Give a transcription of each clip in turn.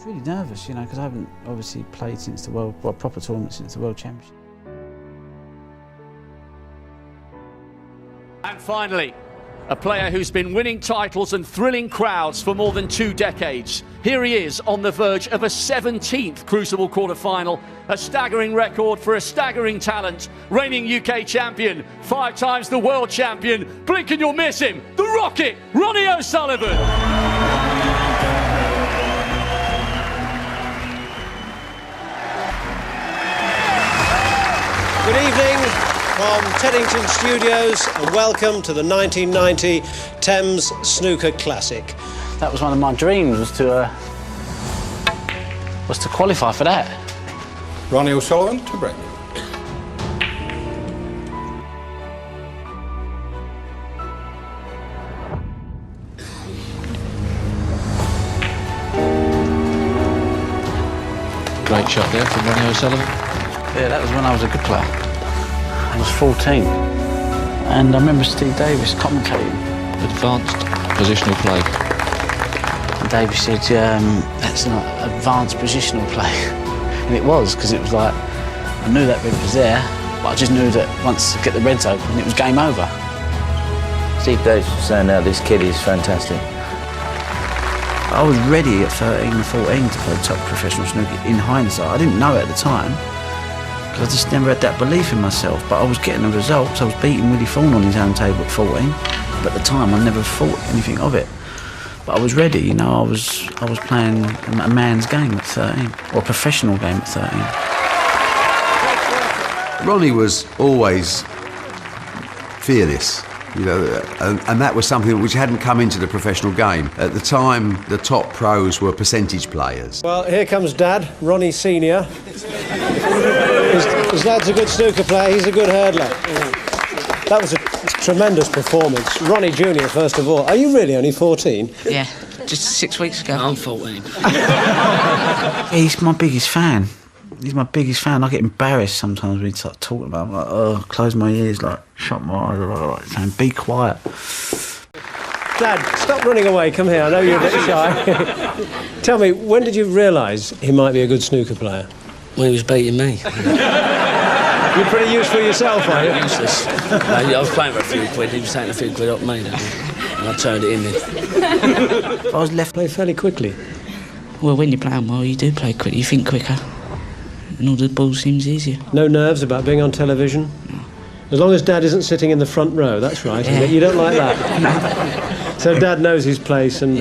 really nervous, you know, because I haven't obviously played since the proper tournament since the World Championship. And finally, a player who's been winning titles and thrilling crowds for more than 2 decades. Here he is on the verge of a 17th Crucible quarter-final, a staggering record for a staggering talent, reigning UK champion, 5 times the world champion, blink and you'll miss him, the Rocket, Ronnie O'Sullivan. Good evening from Teddington Studios and welcome to the 1990 Thames Snooker Classic. That was one of my dreams, was to qualify for that. Ronnie O'Sullivan to break. Great shot there from Ronnie O'Sullivan. Yeah, that was when I was a good player. I was 14. And I remember Steve Davis commentating. Advanced positional play. And Davis said, that's not advanced positional play. And it was, because it was like, I knew that red was there, but I just knew that once I get the reds open, it was game over. Steve Davis was saying now, this kid is fantastic. I was ready at 13 or 14 to play top professional snooker in hindsight. I didn't know it at the time, because I just never had that belief in myself, but I was getting the results. I was beating Willie Fawn on his own table at 14, but at the time I never thought anything of it. But I was ready, you know, I was playing a man's game at 13, or a professional game at 13. Ronnie was always fearless, you know, and that was something which hadn't come into the professional game. At the time, the top pros were percentage players. Well, here comes Dad, Ronnie Senior. His dad's a good snooker player, he's a good hurdler. That was a tremendous performance. Ronnie Junior, first of all. Are you really only 14? Yeah, just 6 weeks ago. I'm 14. He's my biggest fan. He's my biggest fan. I get embarrassed sometimes when he starts talking about him. Like, oh, close my ears, like, shut my eyes, like, saying, be quiet. Dad, stop running away. Come here. I know you're a bit shy. Tell me, when did you realise he might be a good snooker player? When he was beating me. You're pretty useful yourself, are you? Useless. I was playing for a few quid. He was taking a few quid off me, and I turned it in there. I was left play fairly quickly. Well, when you're playing well, you do play quick. You think quicker. And all the ball seems easier. No nerves about being on television? As long as Dad isn't sitting in the front row, that's right. Yeah. You don't like that? So Dad knows his place, and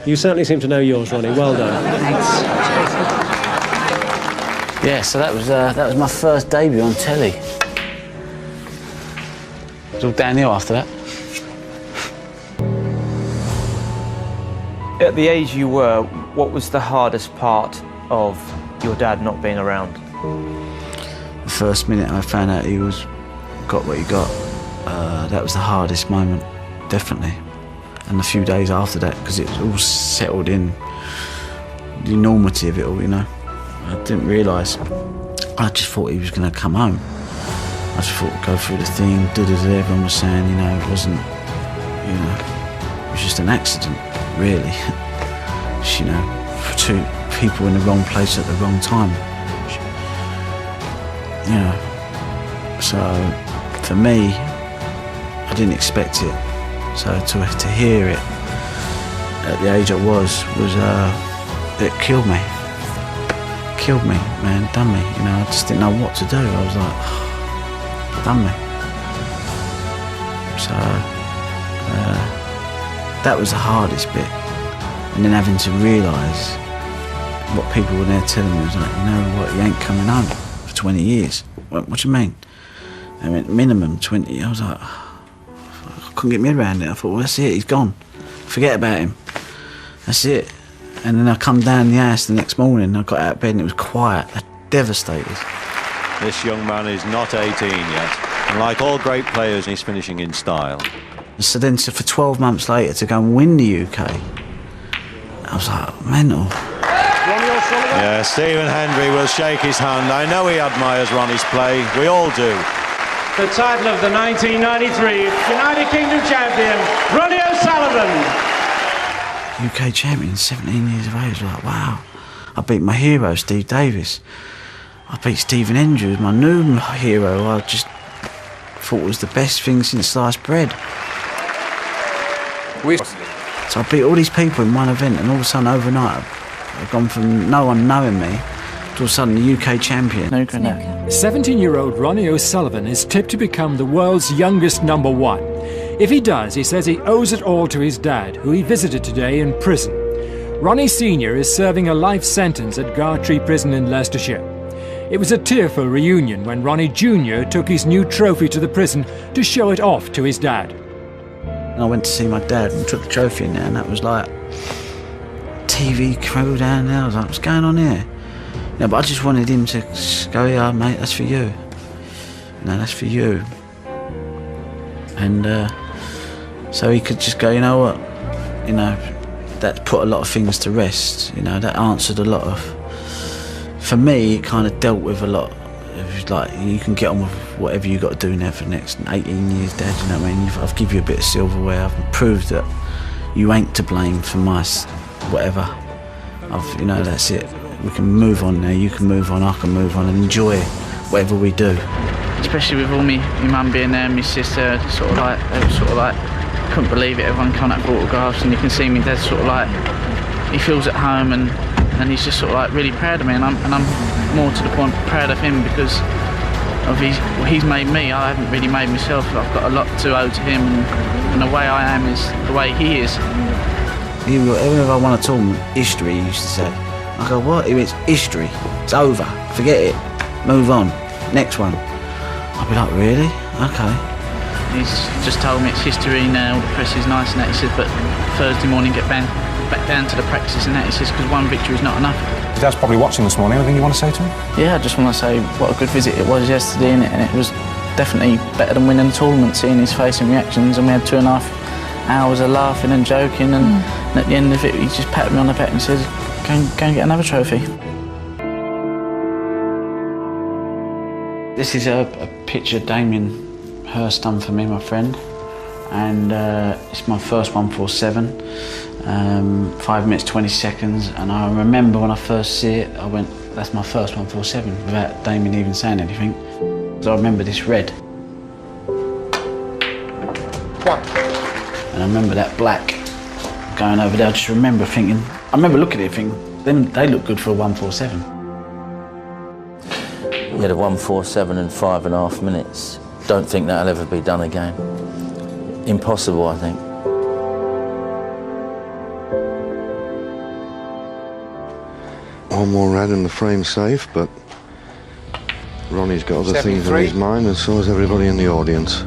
you certainly seem to know yours, Ronnie. Well done. Thanks. Yeah, so that was my first debut on telly. It was all downhill after that. At the age you were, what was the hardest part of your dad not being around? The first minute I found out he got what he got, that was the hardest moment, definitely. And a few days after that, because it was all settled in, the enormity of it all, you know. I didn't realise. I just thought he was going to come home. I just thought go through the thing, everyone was saying, you know, it wasn't, you know, it was just an accident, really. Just, you know, for 2 people in the wrong place at the wrong time. You know, so for me, I didn't expect it. So to hear it at the age I was it killed me. Killed me, man, done me. You know, I just didn't know what to do. I was like, done me. So that was the hardest bit. And then having to realise what people were there telling me was like, you know what, he ain't coming home for 20 years. What do you mean? I mean, minimum 20. I was like, I couldn't get my head around it. I thought, well, that's it, he's gone. Forget about him. That's it. And then I come down the house the next morning, I got out of bed and it was quiet. I was devastated. This young man is not 18 yet. And like all great players, he's finishing in style. So then for 12 months later to go and win the UK, I was like, mental. Yeah, Stephen Hendry will shake his hand. I know he admires Ronnie's play. We all do. The title of the 1993 United Kingdom champion, Ronnie O'Sullivan. UK champion, 17 years of age, like, wow. I beat my hero, Steve Davis. I beat Stephen Andrews, my new hero. I just thought it was the best thing since sliced bread. So I beat all these people in one event, and all of a sudden overnight I've gone from no one knowing me to all of a sudden the UK champion. Snooker. 17-year-old Ronnie O'Sullivan is tipped to become the world's youngest #1. If he does, he says he owes it all to his dad, who he visited today in prison. Ronnie Sr. is serving a life sentence at Gartree Prison in Leicestershire. It was a tearful reunion when Ronnie Jr. took his new trophy to the prison to show it off to his dad. And I went to see my dad and took the trophy in there, and that was like TV crew down there. I was like, what's going on here? No, but I just wanted him to go, yeah, mate, that's for you. No, that's for you. And so he could just go, you know what, you know, that put a lot of things to rest. You know, that answered a lot of. For me, it kind of dealt with a lot. It was like, you can get on with whatever you got to do now for the next 18 years, Dad. You know what I mean? I've given you a bit of silverware. I've proved that you ain't to blame for my whatever. You know, that's it. We can move on now. You can move on. I can move on and enjoy whatever we do. Especially with all my mum being there and my sister, they were sort of like, couldn't believe it. Everyone coming up for autographs, and you can see me dad sort of like, he feels at home, and he's just sort of like really proud of me, and I'm more to the point proud of him because of he's made me. I haven't really made myself. I've got a lot to owe to him, and the way I am is the way he is. Whenever I won a tournament, history, he used to say. I go, what? It's history. It's over. Forget it. Move on. Next one. I'll be like, really? Okay. He's just told me it's history now, all the press is nice and that. He says, but Thursday morning get back down to the practice and that. He says, because one victory is not enough. Your dad's probably watching this morning. Anything you want to say to him? Yeah, I just want to say what a good visit it was yesterday, and it was definitely better than winning the tournament, seeing his face and reactions, and we had 2.5 hours of laughing and joking, and at the end of it he just patted me on the back and said, go and get another trophy. This is a picture Damien Hirst done for me, my friend, and it's my first 147, 5 minutes 20 seconds, and I remember when I first see it, I went, that's my first 147, without Damien even saying anything. So I remember this red. And I remember that black going over there. I just remember thinking, I remember looking at it thinking, they look good for a 147. You had a 147 in 5.5 minutes. Don't think that'll ever be done again. Impossible, I think. One more round and the frame's safe, but Ronnie's got other things on his mind, and so has everybody in the audience.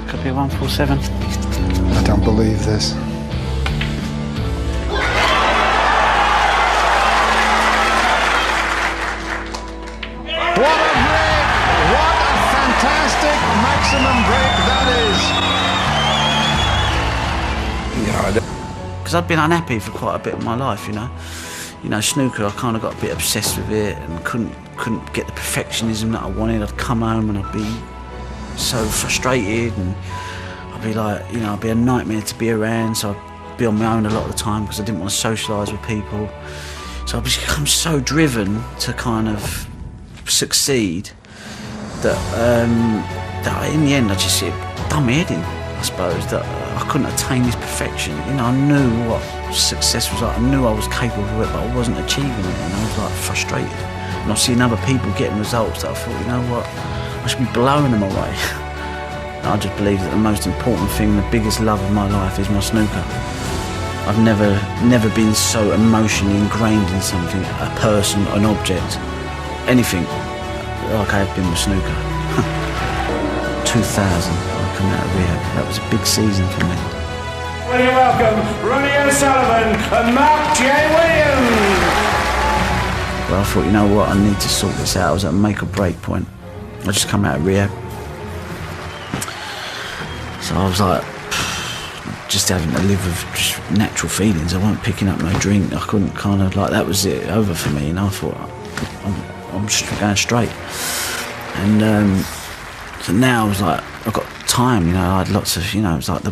Could be a 147. I don't believe this. What a break! What a fantastic maximum break that is! Because I'd been unhappy for quite a bit of my life, you know. You know, snooker, I kind of got a bit obsessed with it and couldn't get the perfectionism that I wanted. I'd come home and I'd be so frustrated, and I'd be like, you know, I'd be a nightmare to be around, so I'd be on my own a lot of the time because I didn't want to socialise with people. So I'd become so driven to kind of succeed that in the end I just done my head in, I suppose, that I couldn't attain this perfection. You know, I knew what success was like, I knew I was capable of it, but I wasn't achieving it, and I was like frustrated. And I was seeing other people getting results that I thought, you know what, I should be blowing them away. And I just believe that the most important thing, the biggest love of my life is my snooker. I've never been so emotionally ingrained in something, a person, an object, anything, like I have been with snooker. 2000, I come out of rehab. That was a big season for me. Will you welcome Ronnie O'Sullivan and Mark J. Williams? But I thought, you know what, I need to sort this out. I was at a make or break point. I just come out of rehab. So I was like, just having to live with just natural feelings. I weren't picking up no drink. I couldn't kind of, like, that was it, over for me. And I thought, I'm just going straight. And so now I was like, I've got time, you know, I had lots of, you know, it was like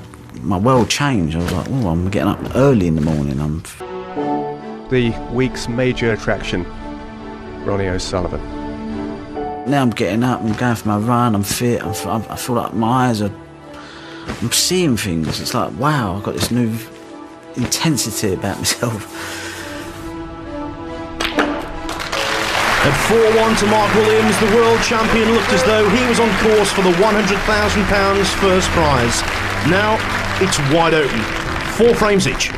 my world changed. I was like, oh, I'm getting up early in the morning. The week's major attraction, Ronnie O'Sullivan. Now I'm getting up, I'm going for my run, I'm fit, I feel like my eyes are... I'm seeing things. It's like, wow, I've got this new intensity about myself. At 4-1 to Mark Williams, the world champion looked as though he was on course for the £100,000 first prize. Now it's wide open, 4 frames each.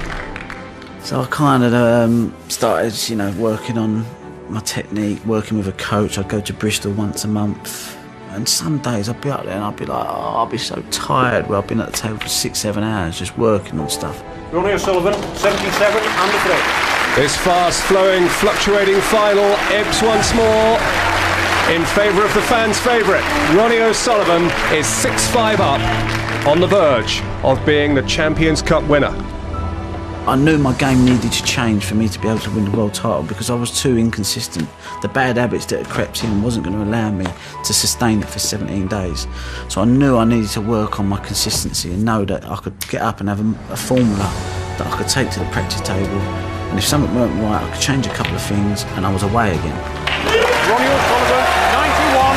So I kind of started, you know, working on my technique, working with a coach. I'd go to Bristol once a month, and some days I'd be up there and I'd be like, oh, I'll be so tired. Well, I've been at the table for 6-7 hours just working on stuff. Ronnie O'Sullivan, 77 under 3. This fast-flowing, fluctuating final ebbs once more in favour of the fans' favourite. Ronnie O'Sullivan is 6-5 up, on the verge of being the Champions Cup winner. I knew my game needed to change for me to be able to win the world title because I was too inconsistent. The bad habits that had crept in wasn't going to allow me to sustain it for 17 days. So I knew I needed to work on my consistency and know that I could get up and have a formula that I could take to the practice table. And if something weren't right, I could change a couple of things and I was away again. Ronnie O'Sullivan, 91.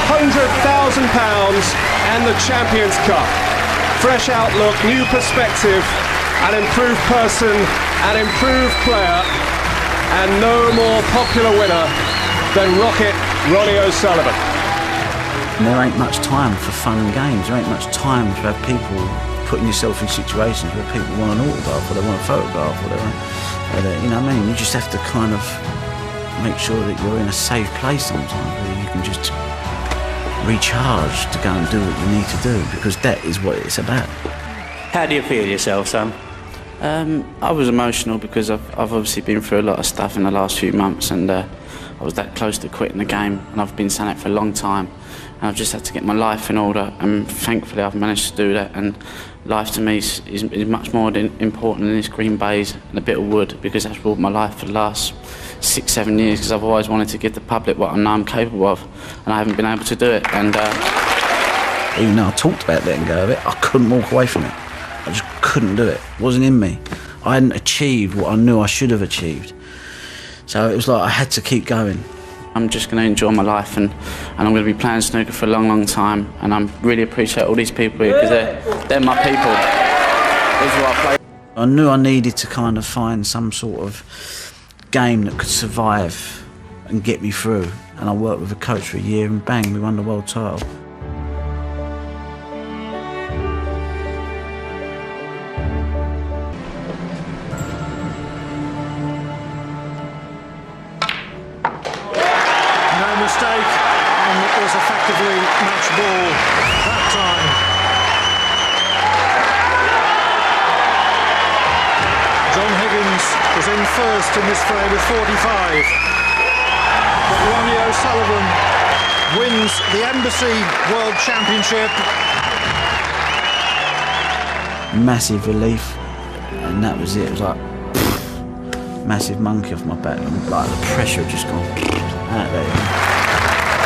£100,000 and the Champions Cup. Fresh outlook, new perspective, an improved person, an improved player, and no more popular winner than Rocket Ronnie O'Sullivan. And there ain't much time for fun and games. There ain't much time to have people putting yourself in situations where people want an autograph or they want a photograph or they, you know what I mean? You just have to kind of make sure that you're in a safe place sometimes where you can just recharge to go and do what you need to do, because that is what it's about. How do you feel yourself, Sam? I was emotional because I've obviously been through a lot of stuff in the last few months, and I was that close to quitting the game, and I've been saying it for a long time, and I've just had to get my life in order, and thankfully I've managed to do that. And life to me is much more important than this green baize and a bit of wood, because that's ruled my life for the last 6-7 years, because I've always wanted to give the public what I know I'm capable of, and I haven't been able to do it. And even though I talked about letting go of it, I couldn't walk away from it. I just couldn't do it. It wasn't in me. I hadn't achieved what I knew I should have achieved. So it was like I had to keep going. I'm just going to enjoy my life, and I'm going to be playing snooker for a long, long time, and I really appreciate all these people here, because they're my people. These are what I play. I knew I needed to kind of find some sort of game that could survive and get me through, and I worked with a coach for a year, and bang, we won the world title. No mistake, and it was effectively match ball that time. John Higgins was in first in this frame with 45. But Ronnie O'Sullivan wins the Embassy World Championship. Massive relief, and that was it. It was like massive monkey off my back, and like the pressure had just gone out there.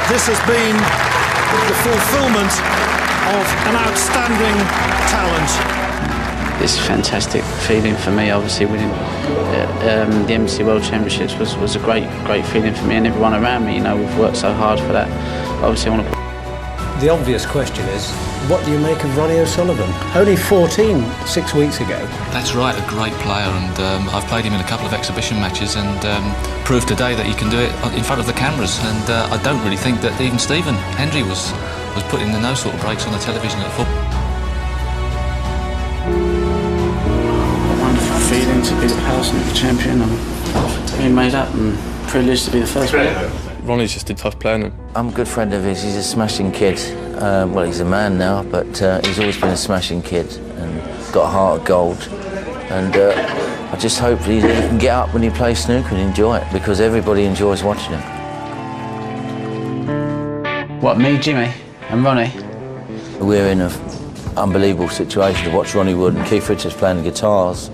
This has been the fulfilment of an outstanding talent. It's a fantastic feeling for me. Obviously winning the Embassy World Championships was a great feeling for me and everyone around me. You know, we've worked so hard for that. Obviously I want to... The obvious question is, what do you make of Ronnie O'Sullivan? Only 14 6 weeks ago. That's right, a great player, and I've played him in a couple of exhibition matches, and proved today that he can do it in front of the cameras. And I don't really think that even Stephen Hendry was putting the no sort of breaks on the television at football. Feeling to be the power snooker champion. I'm being made up and privileged to be the first player. Ronnie's just a tough player. I'm a good friend of his. He's a smashing kid. Well, he's a man now, but he's always been a smashing kid and got a heart of gold. And I just hope he can get up when he plays snooker and enjoy it, because everybody enjoys watching him. What, me, Jimmy and Ronnie? We're in an unbelievable situation to watch Ronnie Wood and Keith Richards playing the guitars.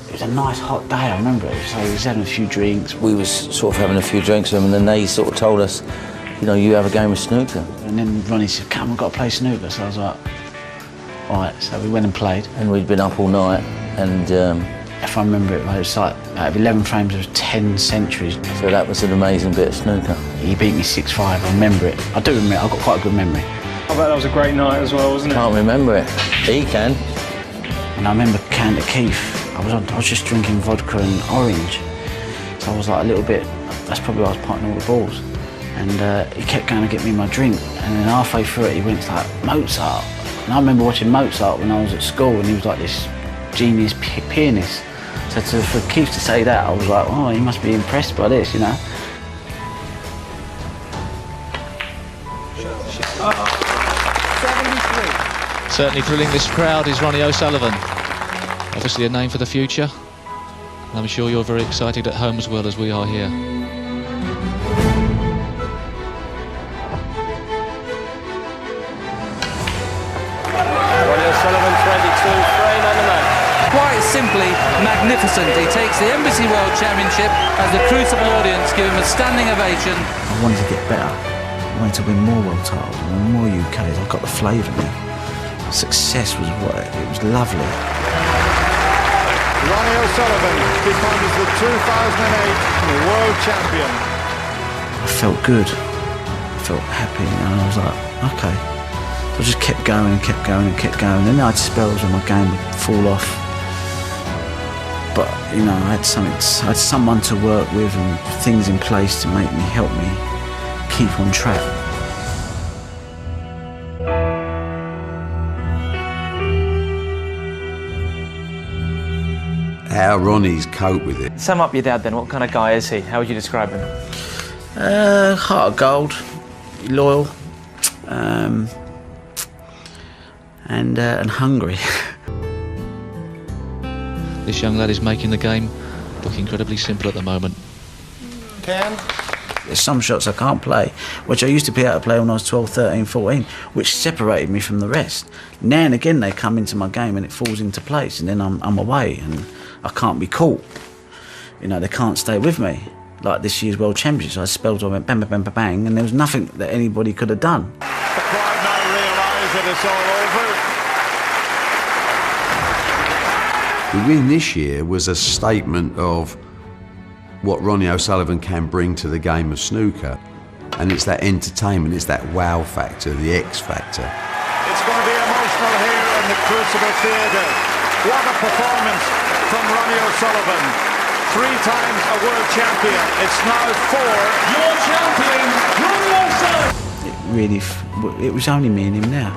It was a nice hot day, I remember it. So he was having a few drinks. We was sort of having a few drinks with him, and then they sort of told us, you know, you have a game of snooker. And then Ronnie said, come, we've got to play snooker. So I was like, Right, so we went and played. And we'd been up all night, and if I remember it, it was like out of 11 frames, there was 10 centuries. So that was an amazing bit of snooker. He beat me 6-5, I remember it. I do remember it, I've got quite a good memory. I bet that was a great night as well, wasn't it? Can't remember it. He can. And I remember Counter Keith, I was just drinking vodka and orange. So I was like a little bit, that's probably why I was potting all the balls. And he kept going to get me my drink. And then halfway through it, he went to like Mozart. And I remember watching Mozart when I was at school, and he was like this genius pianist. So for Keith to say that, I was like, oh, he must be impressed by this, you know. Certainly thrilling this crowd is Ronnie O'Sullivan. Obviously a name for the future. And I'm sure you're very excited at home as well as we are here. Ronnie O'Sullivan, 22, frame and the man. Quite simply magnificent. He takes the Embassy World Championship as the Crucible audience give him a standing ovation. I wanted to get better. I wanted to win more world titles, win more UKs. I've got the flavour now. Success was it was lovely. Ronnie O'Sullivan becomes the 2008 World Champion. I felt good. I felt happy, and I was like, okay. So I just kept going and kept going and kept going. Then I had spells when my game would fall off. But you know, I had someone to work with and things in place to help me keep on track. How Ronnie's cope with it. Sum up your dad then. What kind of guy is he? How would you describe him? Heart of gold, loyal, and hungry. This young lad is making the game look incredibly simple at the moment. Ken? There's some shots I can't play, which I used to be able to play when I was 12, 13, 14, which separated me from the rest. Now and again they come into my game and it falls into place, and then I'm away and I can't be caught. You know, they can't stay with me. Like this year's World Championships, I spelled, I went bang, bang, bang, bang, bang, and there was nothing that anybody could have done. The crowd now realise that it's all over. The win this year was a statement of what Ronnie O'Sullivan can bring to the game of snooker. And it's that entertainment, it's that wow factor, the X factor. It's going to be emotional here in the Crucible Theatre. What a performance from Ronnie O'Sullivan. 3 times a world champion. It's now 4. Your champion, Ronnie O'Sullivan. It was only me and him now.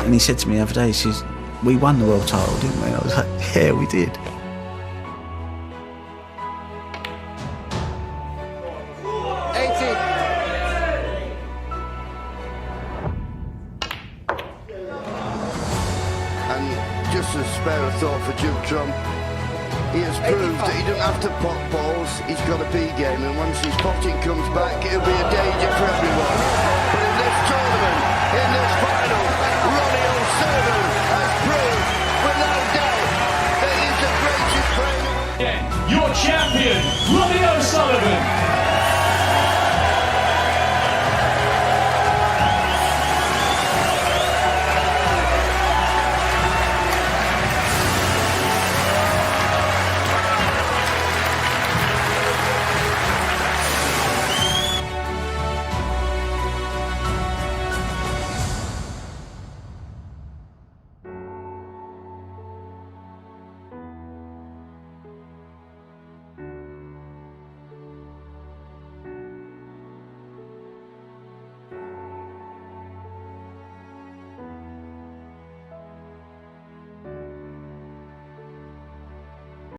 And he said to me the other day, he says, we won the world title, didn't we? I was like, yeah, we did. And just a spare thought for Judd, he has proved that he doesn't have to pot balls, he's got a B game, and once his potting comes back, it'll be a danger for everyone.